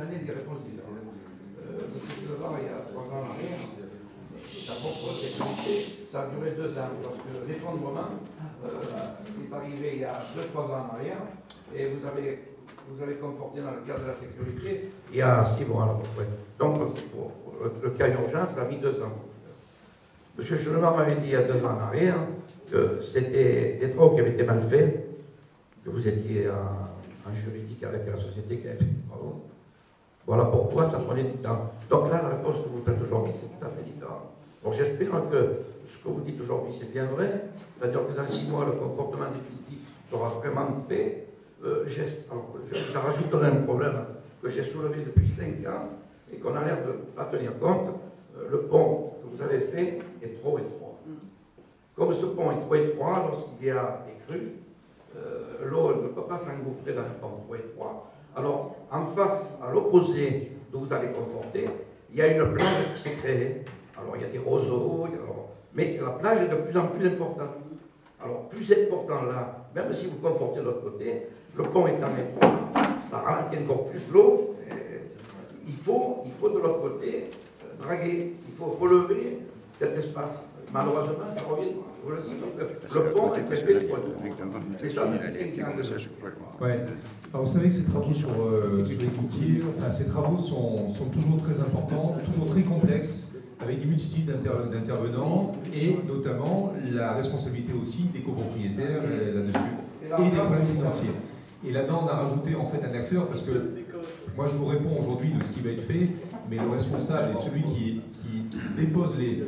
années des réponses différentes. Monsieur Chevard, il y a 3 ans en arrière, sa propre sécurité, ça a duré 2 ans, parce que l'effondrement est arrivé il y a 2-3 ans en arrière, et vous avez conforté dans le cadre de la sécurité il y a 6 mois à peu près. Donc, pour le cas d'urgence, ça a mis 2 ans. M. Chevard m'avait dit il y a 2 ans en arrière que c'était des travaux qui avaient été mal faits, que vous étiez en juridique avec la société qui avait fait ces travaux. Voilà pourquoi ça prenait du temps. Donc là, la réponse que vous faites aujourd'hui, c'est tout à fait différent. Donc j'espère que ce que vous dites aujourd'hui, c'est bien vrai. C'est-à-dire que dans 6 mois, le comportement définitif sera vraiment fait. Alors, je rajouterai un problème que j'ai soulevé depuis 5 ans et qu'on a l'air de ne pas tenir compte. Le pont que vous avez fait est trop étroit. Comme ce pont est trop étroit, lorsqu'il y a des crues, l'eau ne peut pas s'engouffrer dans un pont trop étroit. Alors, en face, à l'opposé d'où vous allez conforter, il y a une plage qui s'est créée. Alors, il y a des roseaux, mais la plage est de plus en plus importante. Alors, plus important là, même si vous confortez de l'autre côté, le pont étant étroit, ça ralentit encore plus l'eau. Il faut de l'autre côté draguer, il faut relever cet espace. Malheureusement, ça revient, je vous le dis, parce que le pont est fait de poids. Mais ça, c'est 5 ans de ouais. Alors, vous savez que ces travaux sur les routiers, enfin, ces travaux sont toujours très importants, toujours très complexes, avec des multitudes d'intervenants, et notamment la responsabilité aussi des copropriétaires là-dessus, et des problèmes financiers. Et là-dedans, on a rajouté en fait un acteur, parce que moi je vous réponds aujourd'hui de ce qui va être fait, mais le responsable est celui qui dépose les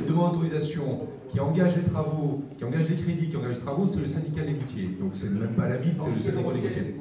demandes d'autorisation, qui engage les travaux, qui engage les crédits, qui engage les travaux, c'est le syndicat des routiers. Donc c'est même pas la ville, c'est le syndicat des routiers.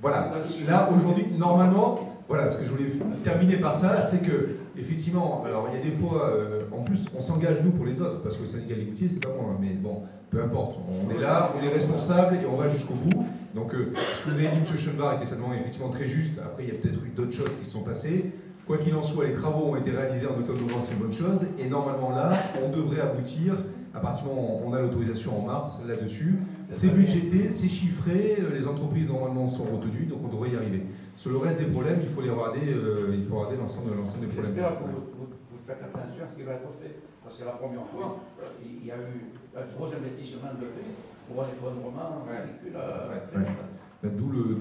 Voilà. Là aujourd'hui, normalement, voilà, ce que je voulais terminer par ça, c'est que effectivement, alors il y a des fois, en plus, on s'engage nous pour les autres, parce que le syndicat des routiers, c'est pas moi, mais bon, peu importe. On est là, on est responsable et on va jusqu'au bout. Donc ce que vous avez dit, M. Chevard, était certainement effectivement très juste. Après, il y a peut-être eu d'autres choses qui se sont passées. Quoi qu'il en soit, les travaux ont été réalisés en octobre-novembre, c'est une bonne chose. Et normalement là, on devrait aboutir, à partir du moment où on a l'autorisation en mars là-dessus. C'est budgété, c'est chiffré, les entreprises normalement sont retenues, donc on devrait y arriver. Sur le reste des problèmes, il faut regarder l'ensemble des problèmes. Vous faites attention à ce qui va être fait, parce que la première fois, il y a eu un gros investissement de fait pour un effondrement ridicule. D'où le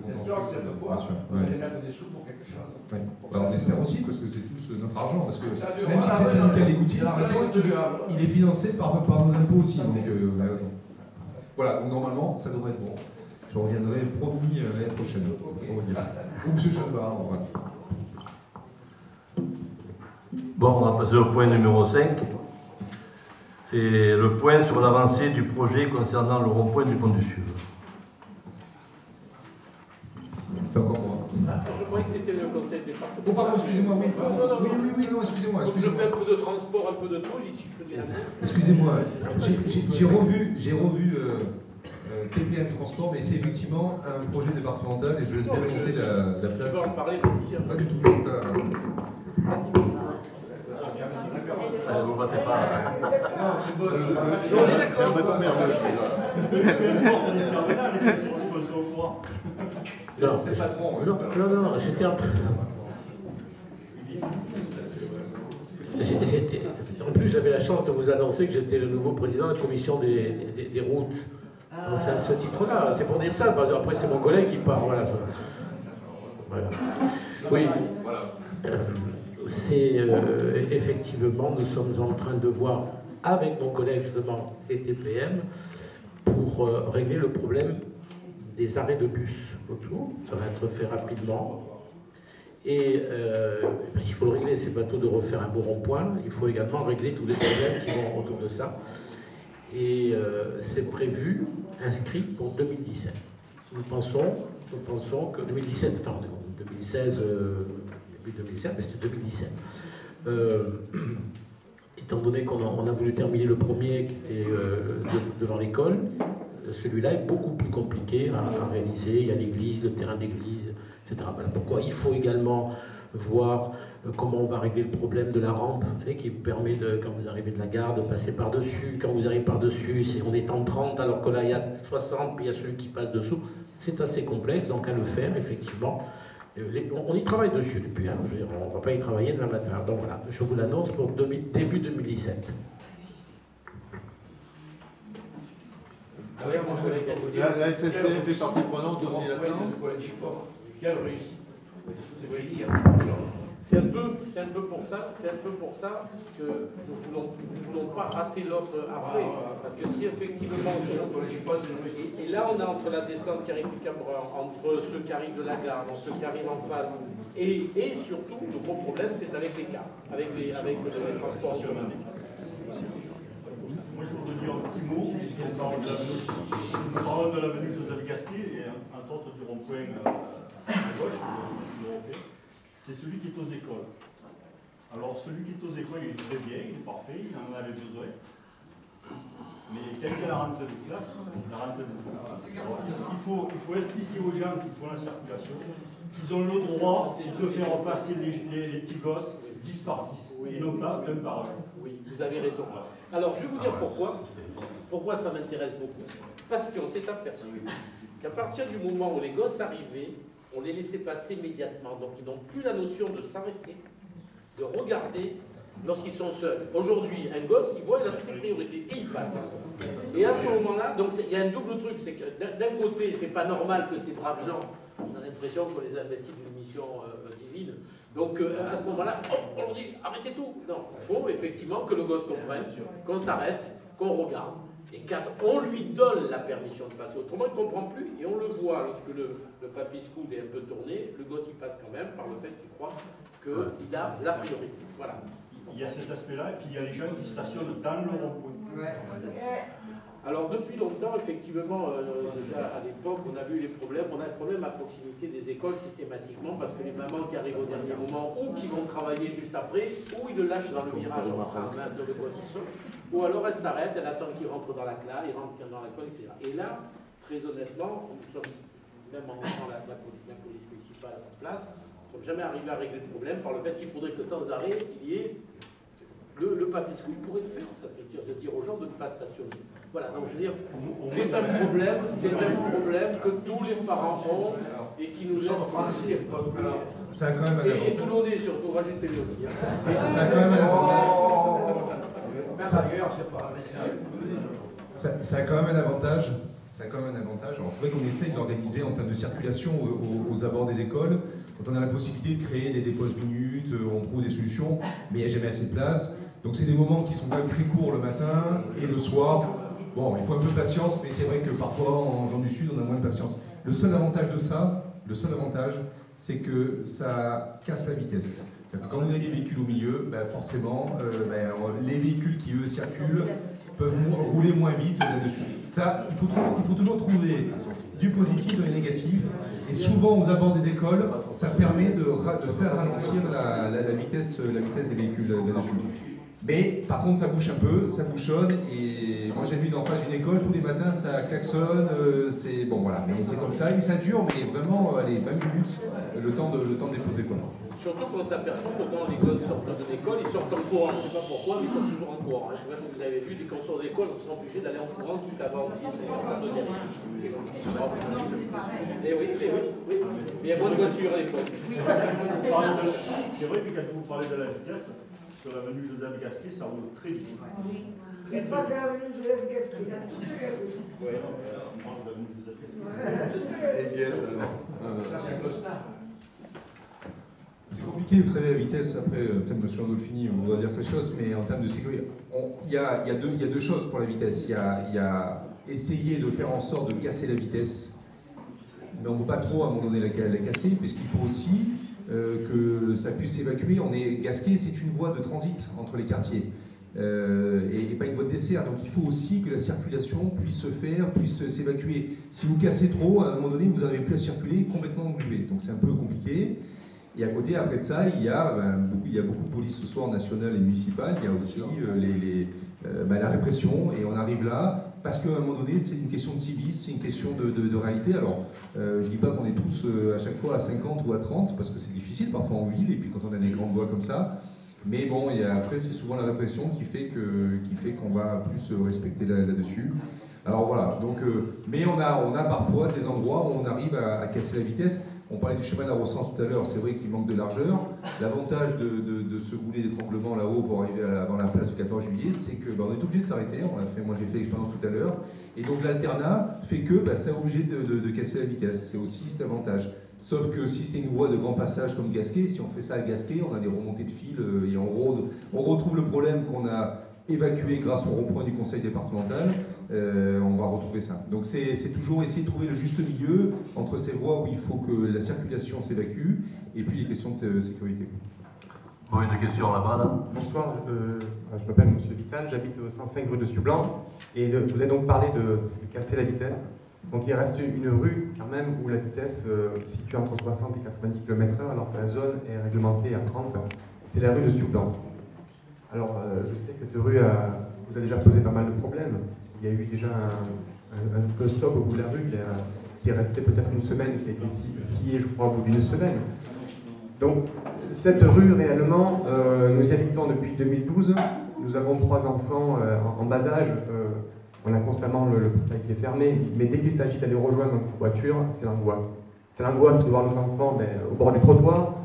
contentieux. Vous allez mettre des sous pour quelque chose. Ouais. Alors, on espère aussi, parce que c'est tous notre argent, parce que même si c'est le syndicat des routiers, il est financé par nos impôts aussi, donc vous avez raison. Voilà, donc normalement, ça devrait être bon. Je reviendrai promis l'année prochaine, pour vous dire. Ou M. Chevard, voilà. Bon, on va passer au point numéro 5. C'est le point sur l'avancée du projet concernant le rond-point du Pont du Sud. C'est encore moi. Je croyais que c'était le conseil départemental. Oh, pardon, excusez-moi, oui, pardon. Non, Oui, excusez-moi. Je fais un peu de transport, un peu de tout, ici je peux dire. Excusez-moi, j'ai revu TPM Transport, mais c'est effectivement un projet départemental et je laisse bien monter la place. Tu vas en parler aussi. Pas du tout. Vous ne battez pas. Non, c'est beau, c'est un bâton merdeux. C'est le patron. Non, j'étais en train. En plus, j'avais la chance de vous annoncer que j'étais le nouveau président de la commission des routes. Donc c'est à ce titre-là, c'est pour dire ça. Après, c'est mon collègue qui part. Voilà. Oui. C'est effectivement, nous sommes en train de voir avec mon collègue justement et TPM pour régler le problème des arrêts de bus autour. Ça va être fait rapidement. Et parce qu'il faut le régler, c'est pas tout de refaire un beau rond-point, il faut également régler tous les problèmes qui vont autour de ça. Et c'est prévu, inscrit pour 2017. Nous pensons que 2017, enfin 2016, début 2017, mais c'était 2017. Étant donné qu'on a voulu terminer le premier qui était devant l'école, celui-là est beaucoup plus compliqué à réaliser. Il y a l'église, le terrain d'église, etc. Voilà pourquoi il faut également voir comment on va régler le problème de la rampe, vous savez, qui permet, quand vous arrivez de la gare, de passer par-dessus. Quand vous arrivez par-dessus, on est en 30, alors que là, il y a 60, puis il y a celui qui passe dessous. c'est assez complexe, donc à le faire, effectivement. On y travaille dessus depuis, hein, je veux dire, on ne va pas y travailler demain matin. Donc voilà, je vous l'annonce pour début 2017. La SNCF fait partie prenante aussi là-dedans. Quelle réussite. C'est vrai qu'il y a beaucoup de gens. C'est un peu pour ça que nous ne voulons pas rater l'autre après. Parce que si effectivement, et là on est entre la descente qui arrive du Cabran, entre ceux qui arrivent de la gare, ceux qui arrivent en face, et surtout le gros problème c'est avec les cars, avec les transports en commun. Moi, je voudrais dire un petit mot, puisqu'on parle de l'avenue Joseph Gasquet, et entre autres du rond-point à gauche, c'est celui qui est aux écoles. Alors, celui qui est aux écoles, il est très bien, il est parfait, il en a les besoins. Mais quand il y a la rentrée de classe, il faut expliquer aux gens qui font la circulation qu'ils ont le droit de faire passer les petits gosses 10 par 10, et non pas 1 par 1. Oui, vous avez raison. Alors, je vais vous dire pourquoi ça m'intéresse beaucoup. Parce qu'on s'est aperçu qu'à partir du moment où les gosses arrivaient, on les laissait passer immédiatement. Donc, ils n'ont plus la notion de s'arrêter, de regarder lorsqu'ils sont seuls. Aujourd'hui, un gosse, il voit, il a toutes les priorités, et il passe. Et à ce moment-là, donc il y a un double truc, c'est que d'un côté, c'est pas normal que ces braves gens, on a l'impression qu'on les investit d'une mission divine. Donc à ce moment-là, on leur dit arrêtez tout. Non, il faut effectivement que le gosse comprenne, qu'on s'arrête, qu'on regarde, et qu'on lui donne la permission de passer. Autrement, il ne comprend plus, et on le voit lorsque le papy scout est un peu tourné, le gosse il passe quand même par le fait qu'il croit qu'il a la priorité. Voilà. Il y a cet aspect-là, et puis il y a les gens qui stationnent dans le rond-point. Alors depuis longtemps, effectivement, déjà à l'époque, on a vu les problèmes. On a un problème à proximité des écoles systématiquement parce que les mamans qui arrivent au dernier moment ou qui vont travailler juste après, ou ils le lâchent dans le virage en frein à main sur le poisson, ou alors elles s'arrêtent, elles attendent qu'ils rentrent dans la classe, ils rentrent dans l'école, etc. Et là, très honnêtement, nous sommes, même en mettant la police municipale en place, nous ne sommes jamais arrivés à régler le problème par le fait qu'il faudrait que sans arrêt, il y ait le papier school pourrait le faire, ça veut dire de dire aux gens de ne pas stationner. Voilà, donc je veux dire, c'est un problème que tous les parents ont et qui nous sont français. Ça a quand même un avantage. Et Toulonnais surtout, rajoutez-le aussi. Hein. Ça a quand même un avantage. Ça a quand même un avantage. Ça a quand même un avantage. Alors c'est vrai qu'on essaye d'organiser en termes de circulation aux abords des écoles. Quand on a la possibilité de créer des déposes minutes, on trouve des solutions, mais il n'y a jamais assez de place. Donc c'est des moments qui sont quand même très courts le matin et le soir. Bon, il faut un peu de patience, mais c'est vrai que parfois en gens du Sud, on a moins de patience. Le seul avantage de ça, c'est que ça casse la vitesse. Quand vous avez des véhicules au milieu, forcément, les véhicules qui eux circulent peuvent rouler moins vite là-dessus. Ça, il faut toujours trouver du positif, du négatif. Et souvent, aux abords des écoles, ça permet de faire ralentir la vitesse des véhicules là-dessus. Mais par contre, ça bouche un peu, ça bouchonne. Et moi, j'ai vu d'en face d'une école, tous les matins, ça klaxonne. C'est bon, voilà. Mais c'est comme ça, et ça dure, mais vraiment, allez, 20 minutes, le temps de déposer quoi. Surtout qu'on s'aperçoit que quand les gosses sortent de l'école, ils sortent en courant. Je ne sais pas pourquoi, mais ils sortent toujours en courant. Je ne sais pas si vous avez vu, dès qu'on sort de l'école, on se sent obligé d'aller en courant, quitte à avoir oublié son enfant de derrière. Et oui. Mais il y a moins de voitures à l'époque. C'est vrai que quand vous parlez de la vitesse, sur l'avenue Joseph Gasquet, ça roule très vite. Et pas que l'avenue Joseph Gasquet, là, tout de suite. Oui, on parle de l'avenue Joseph Gasquet. Ça, c'est un costard. C'est compliqué, vous savez, la vitesse. Après, peut-être M. Andolfini voudra dire quelque chose, mais en termes de sécurité, il y a deux choses pour la vitesse. Il y a essayer de faire en sorte de casser la vitesse, mais on ne peut pas trop à un moment donné la casser, puisqu'il faut aussi que ça puisse s'évacuer. Gasquet, c'est une voie de transit entre les quartiers, et pas une voie de dessert. Donc il faut aussi que la circulation puisse se faire, puisse s'évacuer. Si vous cassez trop, à un moment donné, vous n'arrivez plus à circuler, complètement englué. Donc c'est un peu compliqué. Et à côté, après de ça, il y a beaucoup de police ce soir, nationale et municipale. Il y a aussi la répression, et on arrive là parce qu'à un moment donné, c'est une question de civisme, c'est une question de réalité. Alors, je ne dis pas qu'on est tous à chaque fois à 50 ou à 30, parce que c'est difficile parfois en ville, et puis quand on a des grandes voies comme ça. Mais bon, après, c'est souvent la répression qui fait qu'on va plus respecter là-dessus. Alors voilà, donc, mais on a parfois des endroits où on arrive à casser la vitesse. On parlait du chemin d'Arrosens tout à l'heure, c'est vrai qu'il manque de largeur. L'avantage de ce goulet d'étranglement là-haut pour arriver avant la place du 14 juillet, c'est que on est obligé de s'arrêter. Moi j'ai fait l'expérience tout à l'heure. Et donc l'alternat fait que ça est obligé de casser la vitesse. C'est aussi cet avantage. Sauf que si c'est une voie de grand passage comme Gasquet, si on fait ça à Gasquet, on a des remontées de fil et on retrouve le problème qu'on a évacué grâce au rond-point du conseil départemental, on va retrouver ça. Donc c'est toujours essayer de trouver le juste milieu entre ces voies où il faut que la circulation s'évacue et puis les questions de sécurité. Bon, une question là-bas, là. Bonsoir, je m'appelle M. Vital, j'habite au 105 rue de Ciublanc, et vous avez donc parlé de casser la vitesse. Donc il reste une rue quand même où la vitesse se situe entre 60 et 90 km/h alors que la zone est réglementée à 30, c'est la rue de Ciublanc. Alors, je sais que cette rue vous a déjà posé pas mal de problèmes. Il y a eu déjà un stop au bout de la rue qui est resté peut-être une semaine, qui a été scié, je crois, au bout d'une semaine. Donc, cette rue, réellement, nous y habitons depuis 2012. Nous avons 3 enfants en bas âge. On a constamment le portail qui est fermé. Mais dès qu'il s'agit d'aller rejoindre notre voiture, c'est l'angoisse. C'est l'angoisse de voir nos enfants au bord du trottoir,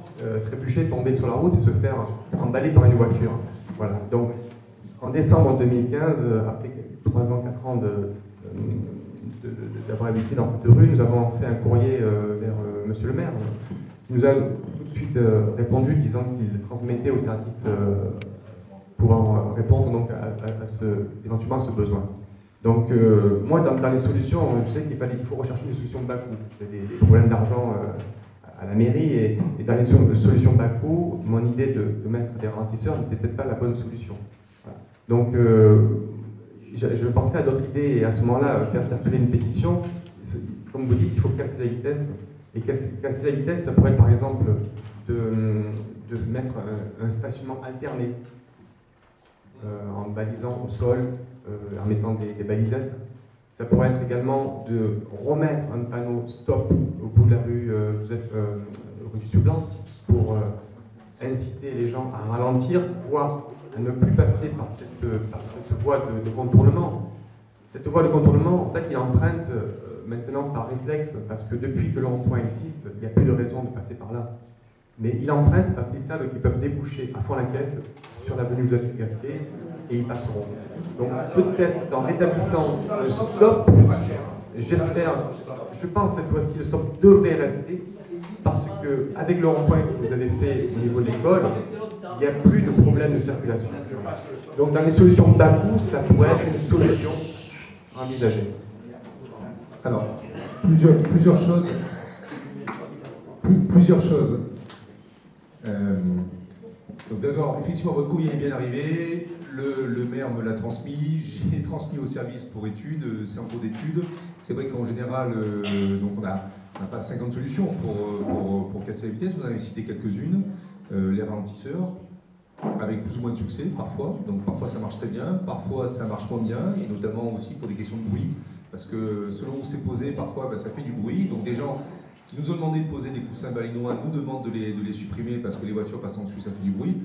trébucher, tomber sur la route et se faire emballer par une voiture. Voilà, donc en décembre 2015, après 3 ans, 4 ans d'avoir habité dans cette rue, nous avons fait un courrier vers Monsieur le maire. Il nous a tout de suite répondu disant qu'il transmettait au service pouvant répondre donc, éventuellement à ce besoin. Donc moi, dans les solutions, je sais qu'il faut rechercher une solution de bas coût. Il y a des problèmes d'argent à la mairie, et dans les solutions bas coût, mon idée de mettre des ralentisseurs n'était peut-être pas la bonne solution. Voilà. Donc, je pensais à d'autres idées, et à ce moment-là, faire circuler une pétition. Comme vous dites, il faut casser la vitesse. Et casser la vitesse, ça pourrait être par exemple de mettre un stationnement alterné, en balisant au sol, en mettant des balisettes. Ça pourrait être également de remettre un panneau stop au bout de la rue rue du Ciublanc pour inciter les gens à ralentir, voire à ne plus passer par cette voie de contournement. Cette voie de contournement, en fait, il emprunte maintenant par réflexe, parce que depuis que le rond-point existe, il n'y a plus de raison de passer par là. Mais il emprunte parce qu'ils savent qu'ils peuvent déboucher à fond la caisse sur l'avenue Joseph Gasquet et ils passeront. Donc peut-être en rétablissant le stop, j'espère, je pense cette fois-ci le stop devrait rester, parce qu'avec le rond-point que vous avez fait au niveau de l'école, il n'y a plus de problème de circulation. Donc dans les solutions bas coût, ça pourrait être une solution à envisager. Alors, plusieurs choses. Donc d'abord, effectivement, votre courrier est bien arrivé. Le maire me l'a transmis. J'ai transmis au service pour études. C'est en cours d'études. C'est vrai qu'en général, donc on n'a pas 50 solutions pour casser la vitesse. On en a cité quelques-unes. Les ralentisseurs, avec plus ou moins de succès parfois. Donc parfois ça marche très bien, parfois ça marche moins bien, et notamment aussi pour des questions de bruit. Parce que selon où c'est posé, parfois ça fait du bruit. Donc des gens qui nous ont demandé de poser des coussins balinois nous demandent de les supprimer parce que les voitures passant dessus, ça fait du bruit.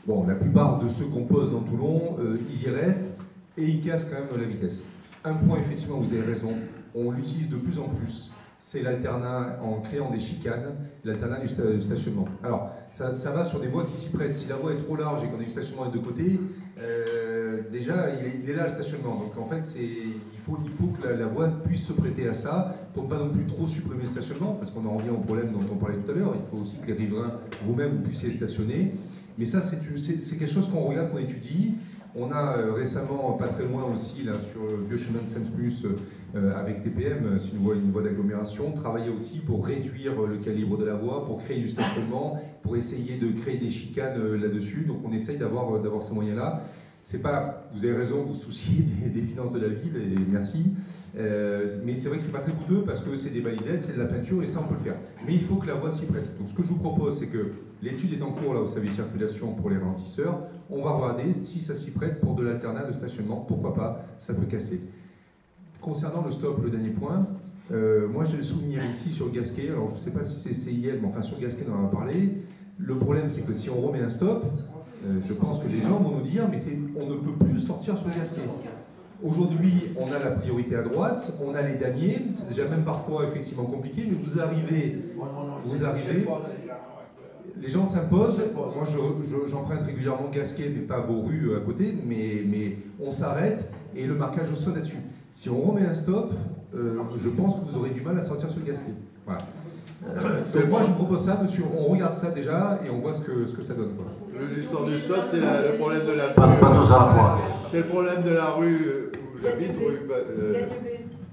Bon, la plupart de ceux qu'on pose dans Toulon, ils y restent et ils cassent quand même la vitesse. Un point, effectivement, vous avez raison, on l'utilise de plus en plus, c'est l'alternat en créant des chicanes, l'alternat du stationnement. Alors, ça va sur des voies qui s'y prêtent. Si la voie est trop large et qu'on a du stationnement des deux côtés, déjà, il est là le stationnement. Donc en fait, il faut que la voie puisse se prêter à ça, pour ne pas non plus trop supprimer le stationnement, parce qu'on en revient au problème dont on parlait tout à l'heure. Il faut aussi que les riverains, vous-même, vous puissiez stationner. Mais ça, c'est quelque chose qu'on regarde, qu'on étudie. On a récemment, pas très loin aussi, là, sur le vieux chemin de Sainte-Plus, avec TPM, c'est une voie d'agglomération, travailler aussi pour réduire le calibre de la voie, pour créer du stationnement, pour essayer de créer des chicanes là-dessus. Donc on essaye d'avoir ces moyens-là. C'est pas, vous avez raison, vous souciez des finances de la ville, et merci. Mais c'est vrai que c'est pas très coûteux parce que c'est des balisettes, c'est de la peinture et ça on peut le faire. Mais il faut que la voie s'y prête. Donc ce que je vous propose, c'est que l'étude est en cours là au service circulation pour les ralentisseurs. On va regarder si ça s'y prête pour de l'alternat de stationnement. Pourquoi pas, ça peut casser. Concernant le stop, le dernier point, moi j'ai le souvenir ici sur Gasquet, alors je ne sais pas si c'est CIL, mais enfin sur Gasquet on en a parlé. Le problème c'est que si on remet un stop, je pense que les gens vont nous dire mais on ne peut plus sortir sur le Gasquet. Aujourd'hui, on a la priorité à droite, on a les damiers, c'est déjà même parfois effectivement compliqué, mais vous arrivez, les gens s'imposent. Moi, j'emprunte régulièrement Gasquet, mais pas vos rues à côté, mais on s'arrête et le marquage au sol là-dessus. Si on remet un stop, je pense que vous aurez du mal à sortir sur le Gasquet. Voilà. Donc moi, je vous propose ça, monsieur. On regarde ça déjà et on voit ce que ça donne. L'histoire du stop, c'est le problème de la Pas tous à la fois. C'est le problème de la rue où j'habite, rue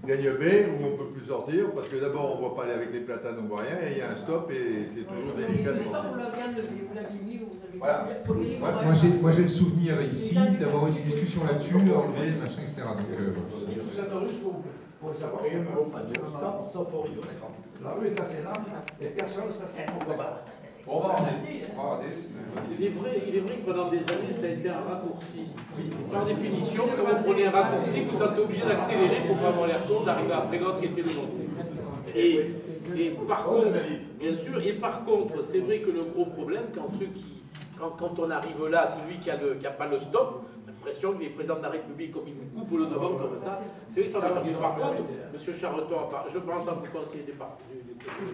Gagne-B, où on ne peut plus sortir, parce que d'abord on ne voit pas aller avec les platanes, on ne voit rien, et il y a un stop, et c'est toujours délicat de sortir. Voilà. Moi j'ai le souvenir ici d'avoir eu des discussions là-dessus, enlever, machin, etc. Donc, Sous cette rue, pour savoir, la rue est assez large et personne ne s'attend. on va regarder. Il est vrai que pendant des années, ça a été un raccourci. Par définition, quand vous prenez un raccourci, vous êtes obligé d'accélérer pour ne pas avoir l'air con d'arriver après l'autre qui était le long. Et par contre, bien sûr, c'est vrai que le gros problème, quand on arrive là, celui qui a pas le stop, l'impression que les présidents de la République, comme ils vous coupent le devant comme ça, c'est vrai que par contre, M. Charreton, je pense que vous conseillez des partis.